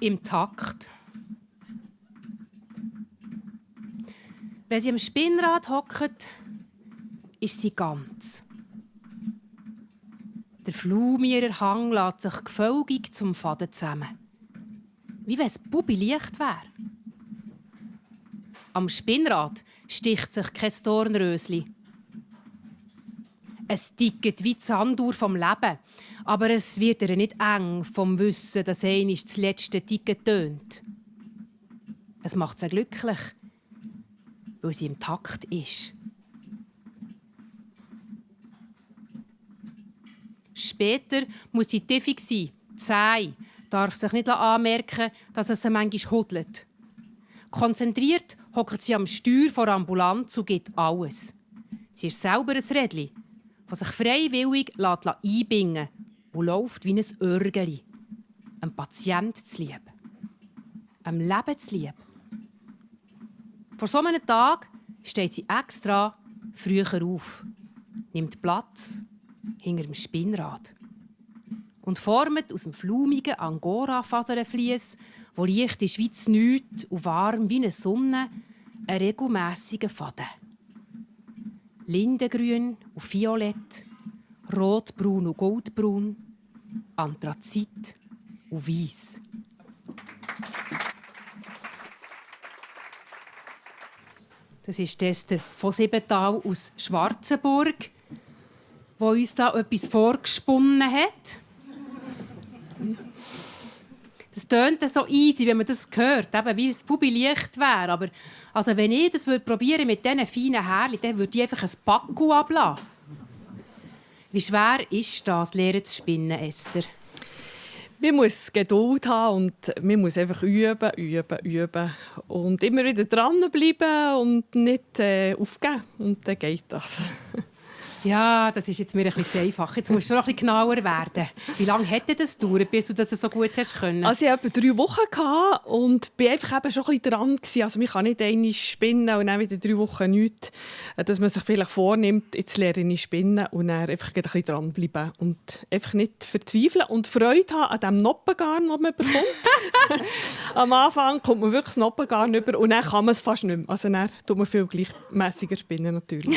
im Takt. Wenn sie am Spinnrad hockt, ist sie ganz. Der flumige Hang lässt sich gefolgig zum Faden zusammen. Wie wenn es Bubi-Licht wäre. Am Spinnrad sticht sich kein Dornrösli. Es tickt wie die Sanduhr vom Leben, aber es wird ihr nicht eng vom Wissen, dass einmal das letzte Ticken tönt. Es macht sie glücklich, weil sie im Takt ist. Später muss sie tiefig sein, zäh, darf sich nicht anmerken, dass es sie manchmal hudelt. Konzentriert hockt sie am Steuer vor der Ambulanz und gibt alles. Sie ist selber ein Rädchen, das sich freiwillig einbinden lässt und läuft wie ein Örgeli. Einem Patient zu lieb. Einem Leben zu lieb. Vor so einem Tag steht sie extra früher auf, nimmt Platz hinter dem Spinnrad und formt aus dem flumigen Angora-Faserfliess, wo leicht ist wie das Nichts und warm wie eine Sonne, einen regelmässigen Faden. Lindengrün und Violett, Rotbraun und Goldbraun, Anthrazit und Weiss. Das ist Esther von Siebenthal aus Schwarzenburg, die uns da etwas vorgesponnen hat. Das tönt so easy, wenn man das hört, eben wie ein Bubi-Licht wäre. Aber also wenn ich das probieren mit diesen feinen Härchen, dann würde ich einfach ein Packu ablassen. Wie schwer ist das, Lehren zu spinnen, Esther? Man muss Geduld haben und man muss einfach üben. Und immer wieder dranbleiben und nicht aufgeben. Und dann geht das. Ja, das ist jetzt mir ein bisschen zu einfach. Jetzt musst du noch ein bisschen genauer werden. Wie lange hätte das gedauert, bis du das so gut hast können? Also ich hatte etwa 3 Wochen und war einfach eben schon ein bisschen dran gewesen. Also man kann nicht einmal spinnen und dann wieder 3 Wochen nichts. Dass man sich vielleicht vornimmt, jetzt lerne ich spinnen und dann einfach ein bisschen dranbleiben. Und einfach nicht verzweifeln und Freude haben an dem Noppengarn, das man bekommt. Am Anfang kommt man wirklich das Noppengarn über und dann kann man es fast nicht mehr. Also dann tut man viel gleichmässiger spinnen natürlich.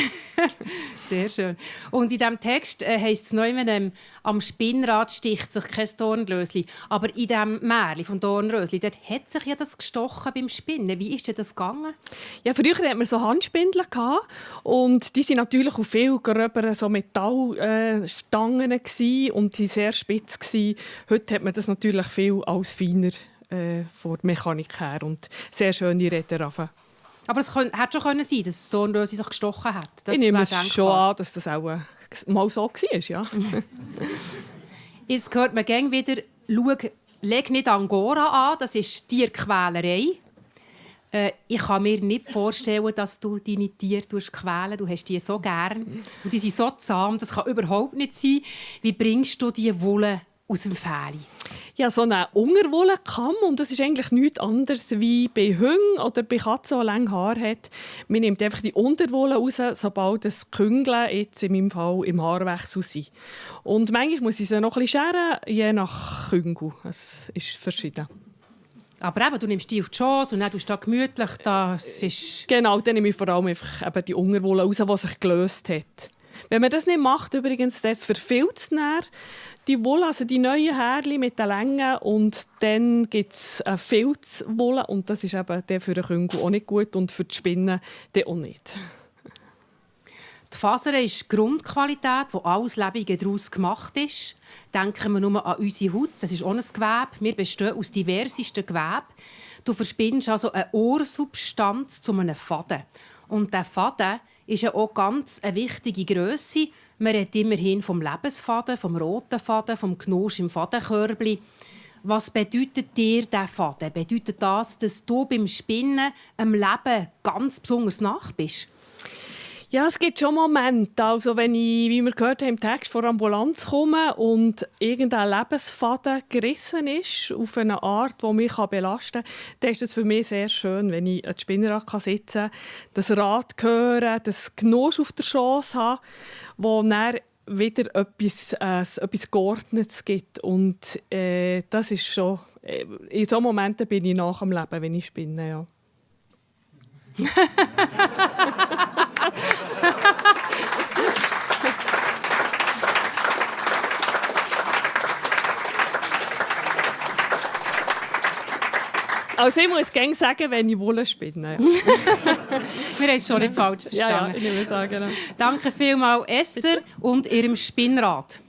Sehr schön. Und in diesem Text heisst es noch immer, am Spinnrad sticht sich kein Dornrösli. Aber in diesem Märchen vom Dornrösli, dort hat sich ja das gestochen beim Spinnen. Wie ist denn das gegangen? Ja, früher hatten wir so Handspindel und die waren natürlich auch viel gröber, so Metallstangen und die sehr spitz gewesen. Heute hat man das natürlich viel als feiner von der Mechanik her und sehr schöne Räder. Aber es hätte schon sein können, dass das Dornrösli sich gestochen hat. Das ich nehme es schon an, dass das auch mal so war. Ja. Jetzt hört man gerne wieder, leg nicht Angora an, das ist Tierquälerei. Ich kann mir nicht vorstellen, dass du deine Tiere quälen. Du hast die so gern. Und die sind so zahm, das kann überhaupt nicht sein. Wie bringst du die Wolle aus dem Fell? Ja, so einen Unterwollenkamm. Und das ist eigentlich nichts anderes wie bei Hunden oder bei Katzen, die lange Haare haben. Man nimmt einfach die Unterwolle raus, sobald das Küngeln jetzt in meinem Fall im Haarwechsel sind. Und manchmal muss ich sie noch ein bisschen scheren, je nach Küngel. Es ist verschieden. Aber eben, du nimmst die auf die Chance und dann tust du da gemütlich. Das ist... Genau, dann nehme ich vor allem einfach eben die Unterwolle raus, die sich gelöst hat. Wenn man das nicht macht, übrigens, dann verfilzt es die Wolle, also die neuen Härchen mit den Längen, und dann gibt es eine Filzwolle und das ist eben für den Küngel auch nicht gut und für die Spinnen auch nicht. Die Faser ist die Grundqualität, wo alles Lebende daraus gemacht ist. Denken wir nur an unsere Haut, das ist auch ein Gewebe. Wir bestehen aus diversesten Geweben. Du verspinnst also eine Ursubstanz zu einem Faden. Und dieser Faden ist ja auch ganz eine wichtige Grösse. Man redet immerhin vom Lebensfaden, vom roten Faden, vom Knosch im Fadenkörbli. Was bedeutet dir dieser Faden? Bedeutet das, dass du beim Spinnen am Leben ganz besonders nach bist? Ja, es gibt schon Momente. Also wenn ich, wie wir gehört haben, im Text vor der Ambulanz komme und irgendein Lebensfaden gerissen ist auf eine Art, die mich belasten kann, dann ist es für mich sehr schön, wenn ich an Spinnrad sitzen kann, das Rad hören, das Knosch auf der Chance habe, wo dann wieder etwas Geordnetes gibt. Und das ist schon in solchen Momenten bin ich nach dem Leben, wenn ich spinne, ja. Also ich muss gerne sagen, wenn ich wohl spinne. Ja. Wir haben es schon nicht falsch verstanden. Ja, ich nehme es an, genau. Danke vielmals Esther und ihrem Spinnrad.